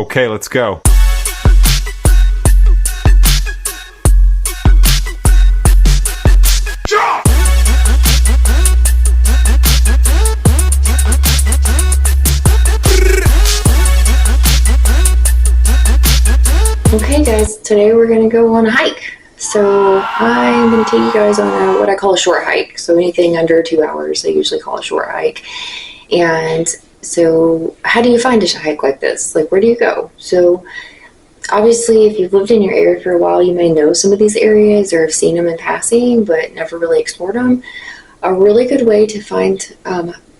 Okay, let's go. Okay guys, today we're going to go on a hike. So I'm going to take you guys on what I call a short hike. So anything under 2 hours I usually call a short hike. And so how do you find a hike like this? Like, where do you go? So obviously if you've lived in your area for a while, you may know some of these areas or have seen them in passing but never really explored them. A really good way to find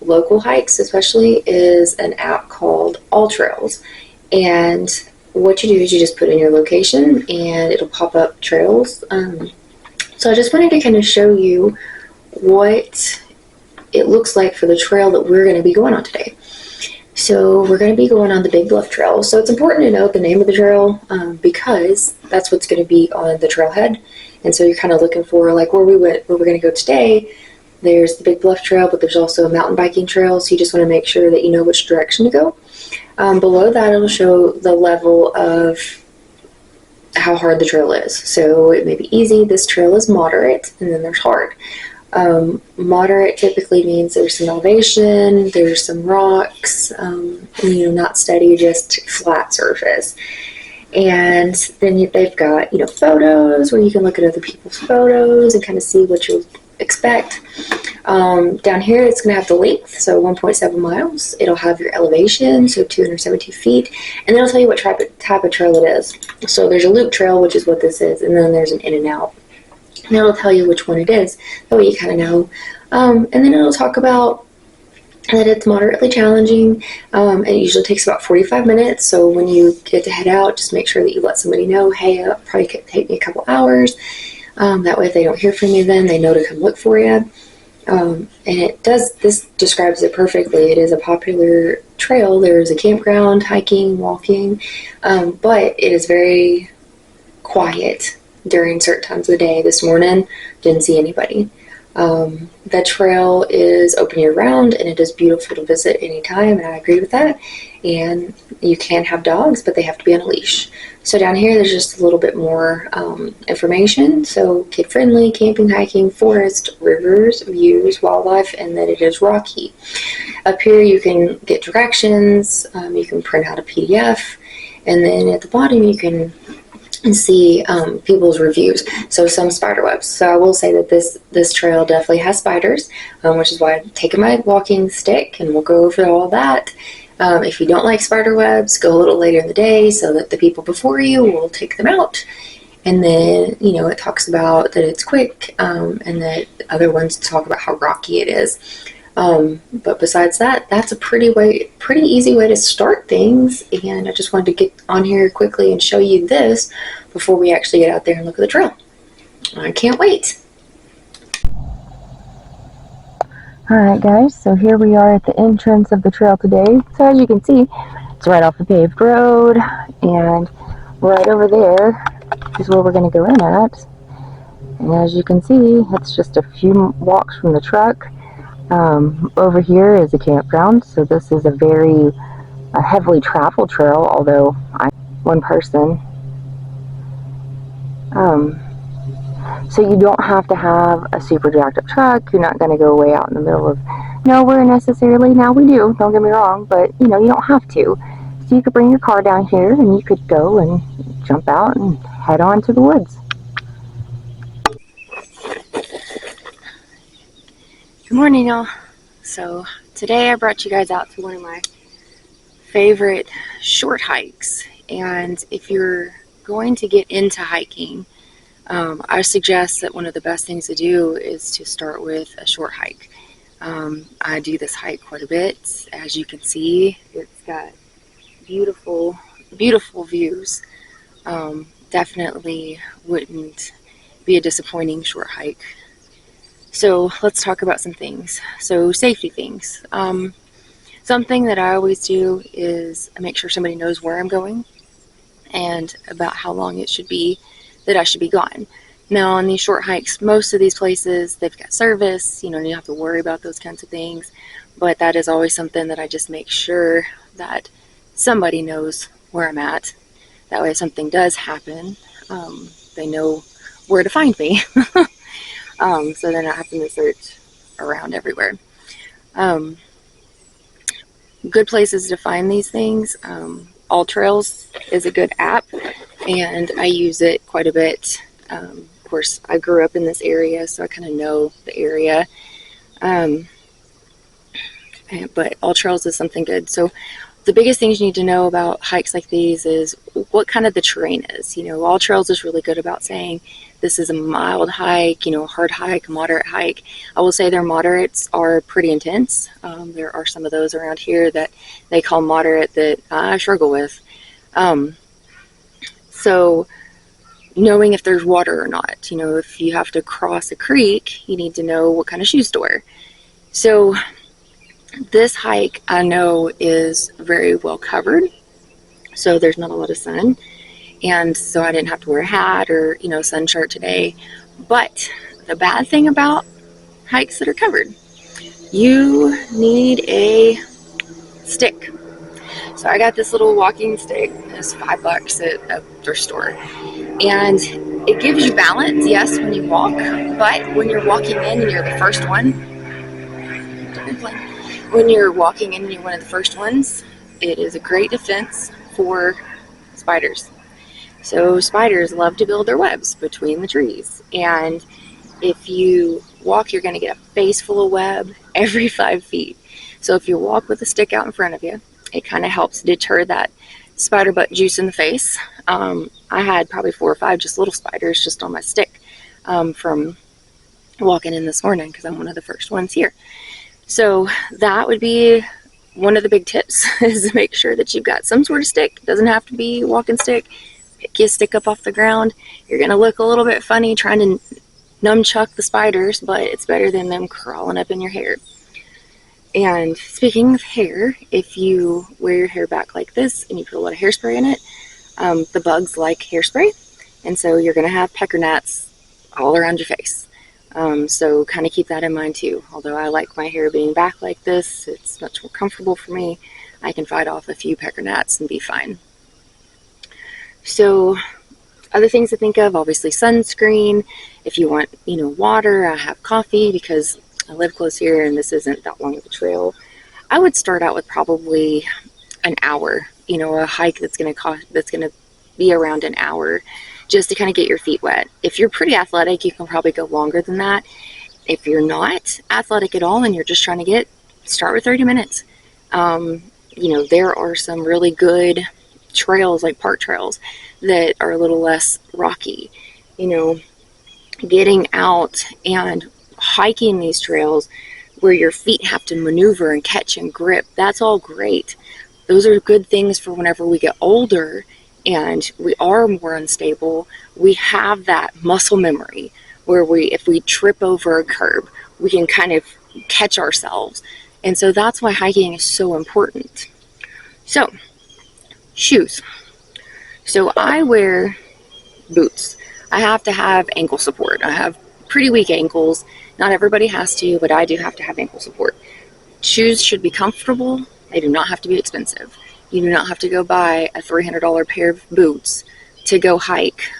local hikes especially is an app called All Trails. And what you do is you just put in your location and it'll pop up trails. So I just wanted to kind of show you what it looks like for the trail that we're going to be going on today. So we're going to be going on the Big Bluff Trail. So it's important to know the name of the trail because that's what's going to be on the trailhead. And so you're kind of looking for like where we're going to go today. There's the Big Bluff Trail, but there's also a mountain biking trail. So you just want to make sure that you know which direction to go. Below that, it'll show the level of how hard the trail is. So it may be easy. This trail is moderate, and then there's hard. Moderate typically means there's some elevation, there's some rocks, not steady, just flat surface. And then they've got, photos where you can look at other people's photos and kind of see what you'll expect. Down here, it's going to have the length, so 1.7 miles. It'll have your elevation, so 272 feet. And then it'll tell you what type of trail it is. So there's a loop trail, which is what this is, and then there's an in and out. And it'll tell you which one it is. That way you kind of know. And then it'll talk about that it's moderately challenging. It usually takes about 45 minutes. So when you get to head out, just make sure that you let somebody know, hey, it probably could take me a couple hours. That way if they don't hear from you then, they know to come look for you. And this describes it perfectly. It is a popular trail. There's a campground, hiking, walking, but it is very quiet during certain times of the day. This morning, didn't see anybody. The trail is open year round and it is beautiful to visit anytime, and I agree with that. And you can have dogs, but they have to be on a leash. So down here there's just a little bit more information. So kid friendly, camping, hiking, forest, rivers, views, wildlife, and that it is rocky. Up here you can get directions, you can print out a PDF, and then at the bottom you can see people's reviews. So some spider webs. So I will say that this trail definitely has spiders, which is why I'm taking my walking stick and we'll go over all that. If you don't like spider webs, go a little later in the day so that the people before you will take them out. And then, it talks about that it's quick, and that other ones talk about how rocky it is. But besides that, that's a pretty easy way to start things. And I just wanted to get on here quickly and show you this before we actually get out there and look at the trail. I can't wait. Alright guys, so here we are at the entrance of the trail today. So as you can see, it's right off the paved road, and right over there is where we're going to go in at. And as you can see, it's just a few walks from the truck. Over here is a campground, so this is a very heavily traveled trail, although I'm one person. So you don't have to have a super jacked up truck. You're not going to go way out in the middle of nowhere necessarily. Now we do, don't get me wrong, but you don't have to. So you could bring your car down here and you could go and jump out and head on to the woods. Good morning, y'all. So today I brought you guys out to one of my favorite short hikes. And if you're going to get into hiking, I suggest that one of the best things to do is to start with a short hike. I do this hike quite a bit. As you can see, it's got beautiful, beautiful views. Definitely wouldn't be a disappointing short hike. So let's talk about some things. So safety things. Something that I always do is I make sure somebody knows where I'm going and about how long it should be that I should be gone. Now on these short hikes, most of these places, they've got service, you don't have to worry about those kinds of things, but that is always something that I just make sure that somebody knows where I'm at. That way, if something does happen, they know where to find me. So they're not having to search around everywhere. Um, Good places to find these things. All Trails is a good app, and I use it quite a bit. Of course, I grew up in this area, so I kind of know the area. Um, but All Trails is something good. So the biggest things you need to know about hikes like these is what kind of the terrain is. All Trails is really good about saying this is a mild hike, hard hike, moderate hike. I will say their moderates are pretty intense. There are some of those around here that they call moderate that I struggle with. So knowing if there's water or not, if you have to cross a creek, you need to know what kind of shoes to wear. So this hike I know is very well covered, so there's not a lot of sun, and so I didn't have to wear a hat or sun shirt today. But the bad thing about hikes that are covered, you need a stick. So I got this little walking stick. It's $5 at a thrift store, and it gives you balance, yes, when you walk, but when you're walking in and you're the first one, when you're walking in and you're one of the first ones, it is a great defense for spiders. So spiders love to build their webs between the trees, and if you walk, you're going to get a face full of web every 5 feet. So if you walk with a stick out in front of you, it kind of helps deter that spider butt juice in the face. I had probably 4 or 5 just little spiders just on my stick from walking in this morning because I'm one of the first ones here. So that would be one of the big tips is to make sure that you've got some sort of stick. It doesn't have to be a walking stick. Pick your stick up off the ground. You're going to look a little bit funny trying to nunchuck the spiders, but it's better than them crawling up in your hair. And speaking of hair, if you wear your hair back like this and you put a lot of hairspray in it, the bugs like hairspray, and so you're going to have pecker gnats all around your face. So kind of keep that in mind too. Although I like my hair being back like this, it's much more comfortable for me. I can fight off a few pecker gnats and be fine. So other things to think of, obviously sunscreen. If you want, water, I have coffee because I live close here and this isn't that long of a trail. I would start out with probably an hour, a hike that's going to be around an hour just to kind of get your feet wet. If you're pretty athletic, you can probably go longer than that. If you're not athletic at all and you're just trying to start with 30 minutes. There are some really good trails like park trails that are a little less rocky. Getting out and hiking these trails where your feet have to maneuver and catch and grip, that's all great. Those are good things for whenever we get older and we are more unstable. We have that muscle memory where if we trip over a curb, we can kind of catch ourselves. And so that's why hiking is so important. So, shoes. So I wear boots. I have to have ankle support. I have pretty weak ankles. Not everybody has to, but I do have to have ankle support. Shoes should be comfortable. They do not have to be expensive. You do not have to go buy a $300 pair of boots to go hike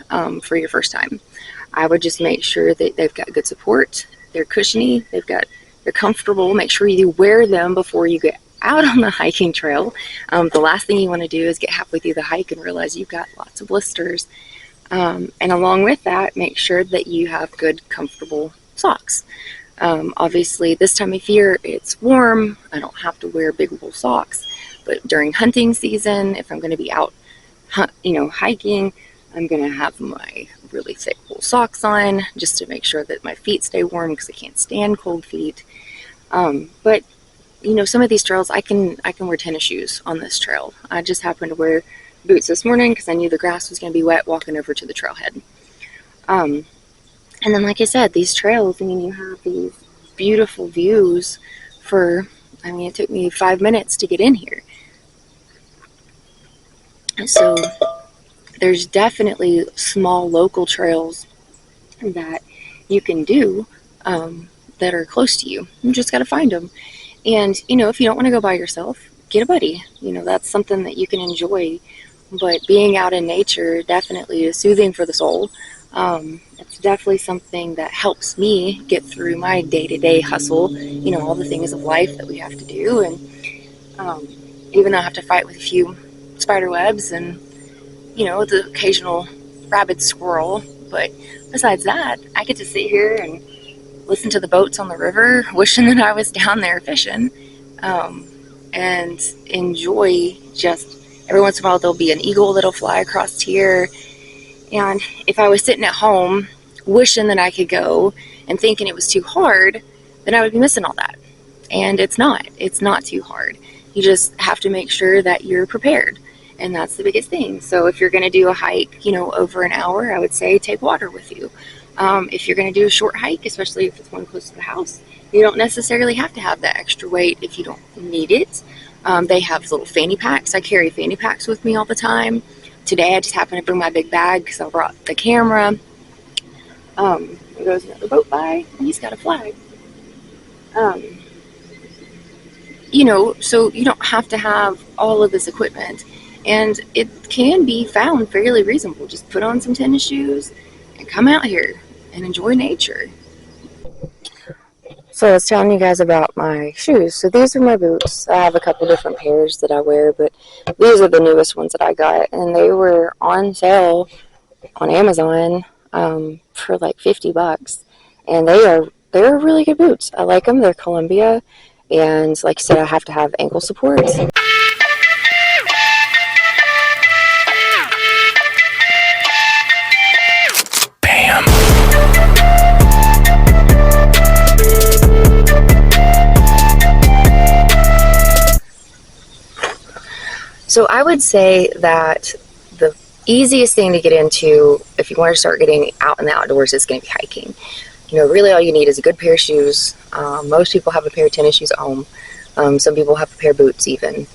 for your first time. I would just make sure that they've got good support. They're cushiony. They're comfortable. Make sure you wear them before you get out on the hiking trail. The last thing you want to do is get halfway through the hike and realize you've got lots of blisters. And along with that, make sure that you have good, comfortable socks. Obviously, this time of year, it's warm. I don't have to wear big wool socks. But during hunting season, if I'm going to be out, hiking, I'm going to have my really thick wool socks on just to make sure that my feet stay warm because I can't stand cold feet. But some of these trails, I can wear tennis shoes on this trail. I just happened to wear boots this morning because I knew the grass was going to be wet walking over to the trailhead. And then, like I said, these trails, you have these beautiful views it took me 5 minutes to get in here. So there's definitely small local trails that you can do that are close to you. You just got to find them. And, if you don't want to go by yourself, get a buddy. That's something that you can enjoy but being out in nature definitely is soothing for the soul. It's definitely something that helps me get through my day-to-day hustle, all the things of life that we have to do. And even though I have to fight with a few spider webs and, the occasional rabid squirrel, but besides that, I get to sit here and listen to the boats on the river, wishing that I was down there fishing, um, and enjoy just every once in a while there'll be an eagle that'll fly across here. And if I was sitting at home wishing that I could go and thinking it was too hard, then I would be missing all that. And it's not. It's not too hard. You just have to make sure that you're prepared. And that's the biggest thing. So if you're going to do a hike, over an hour, I would say take water with you. If you're going to do a short hike, especially if it's one close to the house, you don't necessarily have to have that extra weight if you don't need it. They have little fanny packs. I carry fanny packs with me all the time. Today I just happened to bring my big bag because I brought the camera. There goes another boat by, and he's got a flag. So you don't have to have all of this equipment. And it can be found fairly reasonable. Just put on some tennis shoes and come out here and enjoy nature. So I was telling you guys about my shoes. So these are my boots. I have a couple different pairs that I wear, but these are the newest ones that I got. And they were on sale on Amazon for like $50. And they're really good boots. I like them. They're Columbia. And like I said, I have to have ankle supports. Bam! So I would say that the easiest thing to get into if you want to start getting out in the outdoors is going to be hiking. Really all you need is a good pair of shoes. Most people have a pair of tennis shoes at home. Some people have a pair of boots even.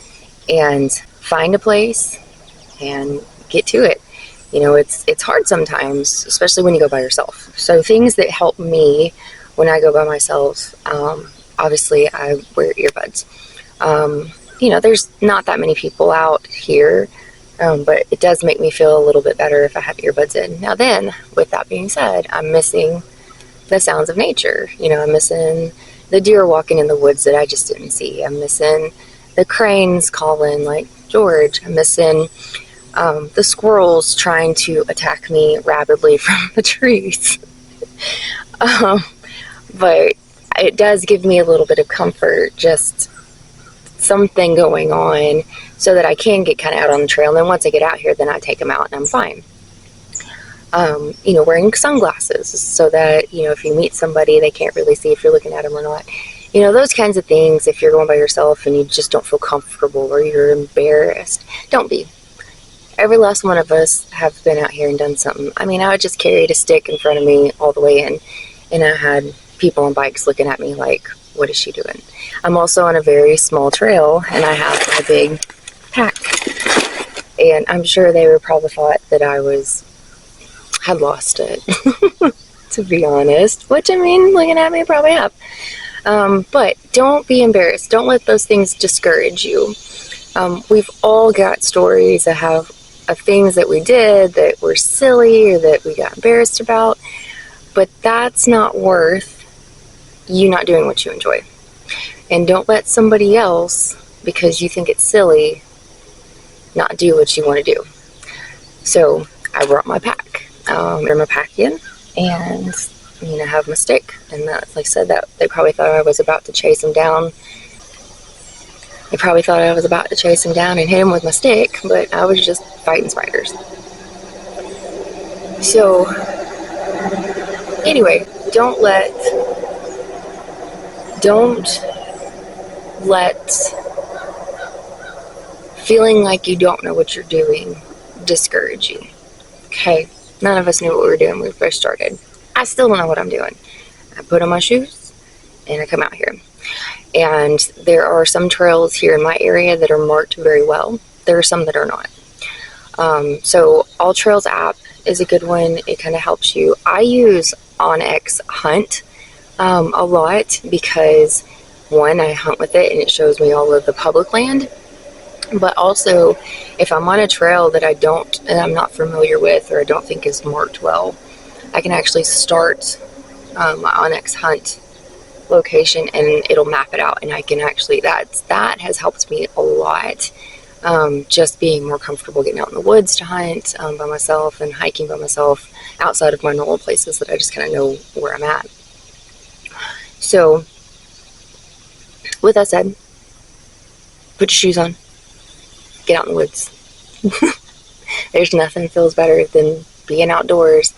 And find a place and get to it. It's hard sometimes, especially when you go by yourself. So things that help me when I go by myself, obviously I wear earbuds. There's not that many people out here, but it does make me feel a little bit better if I have earbuds in. Now then, with that being said, I'm missing the sounds of nature. I'm missing the deer walking in the woods that I just didn't see. I'm missing the cranes calling like George. I'm missing the squirrels trying to attack me rapidly from the trees. But it does give me a little bit of comfort, just something going on so that I can get kind of out on the trail. And then once I get out here, then I take them out and I'm fine. Wearing sunglasses so that, if you meet somebody, they can't really see if you're looking at them or not. Those kinds of things. If you're going by yourself and you just don't feel comfortable or you're embarrassed, don't be. Every last one of us have been out here and done something. I would just carried a stick in front of me all the way in, and I had people on bikes looking at me like, what is she doing? I'm also on a very small trail, and I have my big pack. And I'm sure they were probably thought that I had lost it, to be honest. Which, looking at me, probably have. But don't be embarrassed. Don't let those things discourage you. We've all got stories of things that we did that were silly or that we got embarrassed about. But that's not worth you not doing what you enjoy. And don't let somebody else, because you think it's silly, not do what you want to do. So I brought my pack. My pack in, and I have my stick. And that, like I said, that they probably thought I was about to chase him down. They probably thought I was about to chase him down and hit him with my stick, but I was just fighting spiders. So anyway, don't let feeling like you don't know what you're doing discourage you. Okay? None of us knew what we were doing when we first started. I still don't know what I'm doing. I put on my shoes and I come out here. And there are some trails here in my area that are marked very well. There are some that are not. So All Trails app is a good one. It kind of helps you. I use Onyx Hunt a lot because, one, I hunt with it and it shows me all of the public land. But also, if I'm on a trail that I'm not familiar with, or I don't think is marked well, I can actually start my Onyx hunt location, and it'll map it out, and I can actually that has helped me a lot. Just being more comfortable getting out in the woods to hunt by myself and hiking by myself outside of my normal places that I just kind of know where I'm at. So, with that said, put your shoes on, get out in the woods. There's nothing feels better than being outdoors,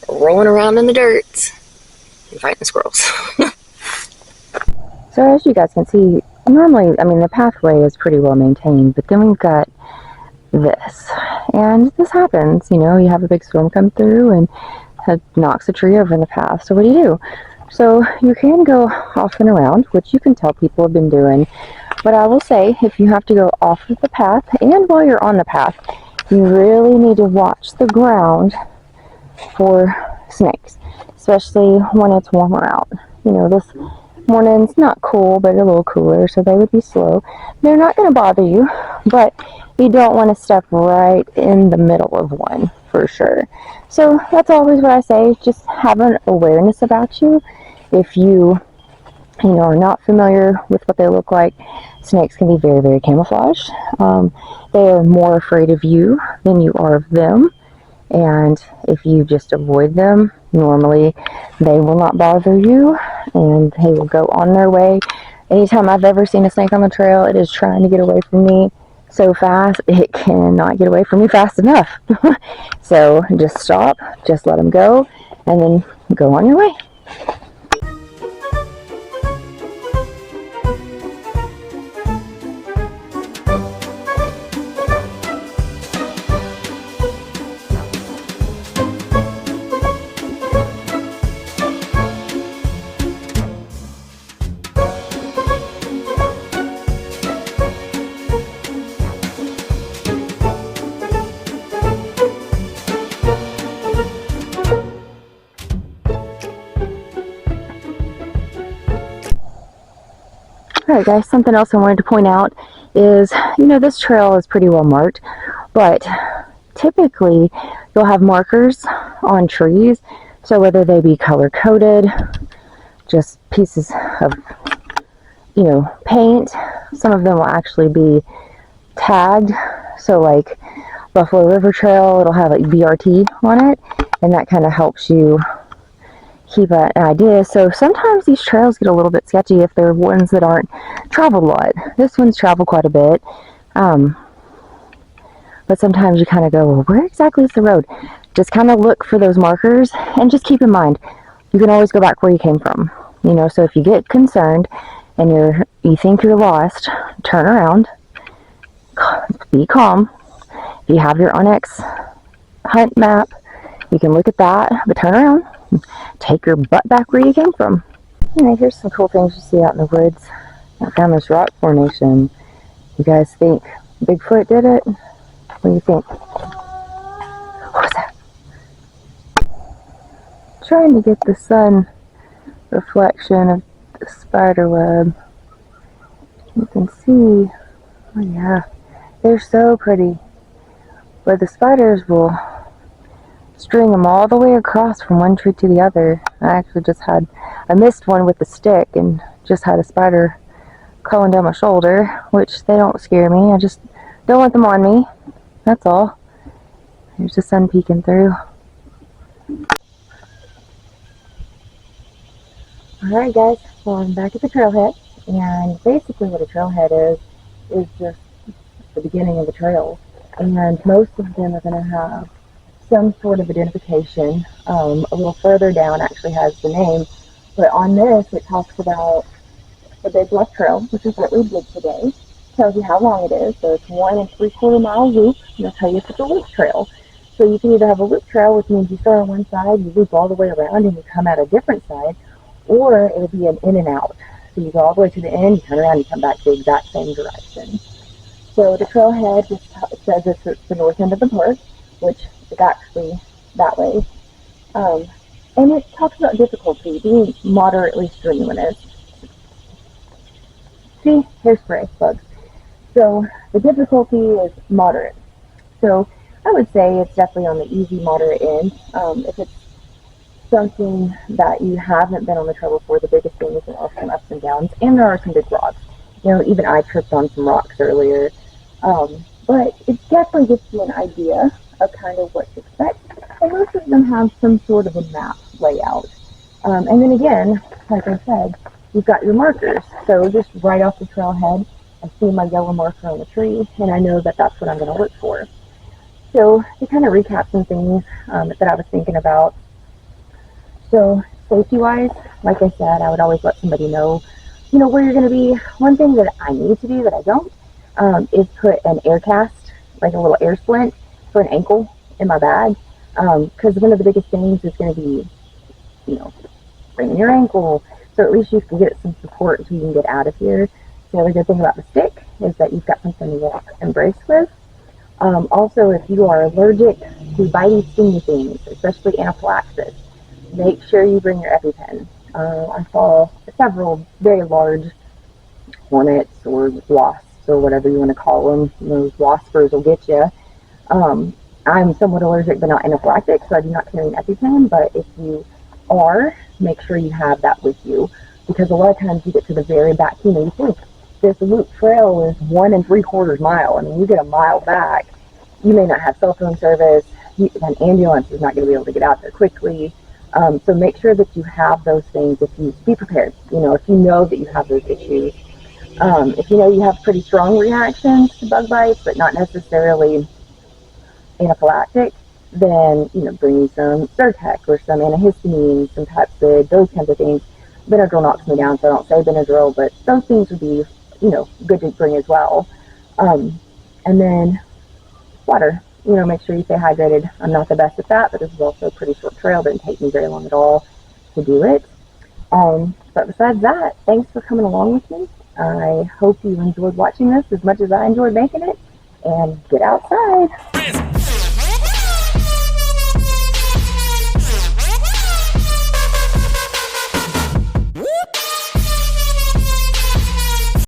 rolling around in the dirt, and fighting the squirrels. So as you guys can see, normally, I mean, the pathway is pretty well maintained, but then we've got this. And this happens, you know, you have a big storm come through and it knocks a tree over in the path. So what do? So you can go off and around, which you can tell people have been doing. But I will say, if you have to go off of the path, and while you're on the path, you really need to watch the ground for snakes, especially when it's warmer out. You know, this morning's not cool, but a little cooler, so they would be slow. They're not going to bother you, but you don't want to step right in the middle of one for sure. So that's always what I say, just have an awareness about you. If you know, are not familiar with what they look like, snakes can be very, very camouflaged. They are more afraid of you than you are of them. And if you just avoid them, normally they will not bother you and they will go on their way. Anytime I've ever seen a snake on the trail, it is trying to get away from me so fast, it cannot get away from me fast enough. So just stop, just let them go, and then go on your way. Alright guys, something else I wanted to point out is, you know, this trail is pretty well marked, but typically you'll have markers on trees, so whether they be color coded, just pieces of, you know, paint, some of them will actually be tagged, so like Buffalo River Trail, it'll have like BRT on it, and that kind of helps you keep an idea. So sometimes these trails get a little bit sketchy if they're ones that aren't traveled a lot. This one's traveled quite a bit, but sometimes you kind of go, well, where exactly is the road? Just kind of look for those markers, and just keep in mind, you can always go back where you came from. You know, so if you get concerned and you think you're lost, turn around, be calm. If you have your Onyx hunt map, you can look at that, but turn around, take your butt back where you came from. Alright, here's some cool things you see out in the woods. I found this rock formation. You guys think Bigfoot did it? What do you think? What was that? Trying to get the sun reflection of the spider web. You can see, oh yeah, they're so pretty. But the spiders will string them all the way across from one tree to the other. I missed one with a stick and just had a spider crawling down my shoulder, which they don't scare me. I just don't want them on me. That's all. There's the sun peeking through. Alright guys, so I'm back at the trailhead, and basically what a trailhead is just the beginning of the trail. And most of them are going to have some sort of identification. A little further down actually has the name, but on this it talks about the Big Bluff Trail, which is what we did today. Tells you how long it is. So it's 1 3/4 mile loop, and it'll tell you if it's a loop trail. So you can either have a loop trail, which means you start on one side, you loop all the way around, and you come out a different side, or it'll be an in and out. So you go all the way to the end, you turn around, you come back the exact same direction. So the trailhead just says it's the north end of the park, which is actually that way. And it talks about difficulty being moderately strenuous. See, hairspray bugs. So the difficulty is moderate. So I would say it's definitely on the easy moderate end. If it's something that you haven't been on the trail before, the biggest thing is there are some ups and downs, and there are some big rocks. Even I tripped on some rocks earlier, but it definitely gives you an idea of kind of what to expect. And most of them have some sort of a map layout. And then again, like I said, you've got your markers. So just right off the trailhead, I see my yellow marker on the tree, and I know that that's what I'm going to look for. So to kind of recap some things that I was thinking about. So safety-wise, like I said, I would always let somebody know, where you're going to be. One thing that I need to do that I don't is put an air cast, like a little air splint for an ankle in my bag. Because one of the biggest things is going to be, spraining your ankle. So at least you can get some support so you can get out of here. The other good thing about the stick is that you've got something to walk and brace with. Also, if you are allergic to biting, stinging things, especially anaphylaxis, make sure you bring your EpiPen. I saw several very large hornets or wasps or whatever you want to call them. Those waspers will get you. I'm somewhat allergic but not anaphylactic, so I do not carry an EpiPen, but if you are, make sure you have that with you, because a lot of times you get to the very back, you think this loop trail is 1 3/4 mile. I mean, you get a mile back, you may not have cell phone service, an ambulance is not going to be able to get out there quickly. So make sure that you have those things. If you be prepared, if you know that you have those issues. If you know you have pretty strong reactions to bug bites, but not necessarily anaphylactic, then bring some Zyrtec or some antihistamine, some Pepcid, those kinds of things. Benadryl knocks me down, so I don't say Benadryl, but those things would be good to bring as well. And then water. Make sure you stay hydrated. I'm not the best at that, but this is also a pretty short trail. It didn't take me very long at all to do it. But besides that, thanks for coming along with me. I hope you enjoyed watching this as much as I enjoyed making it. And get outside.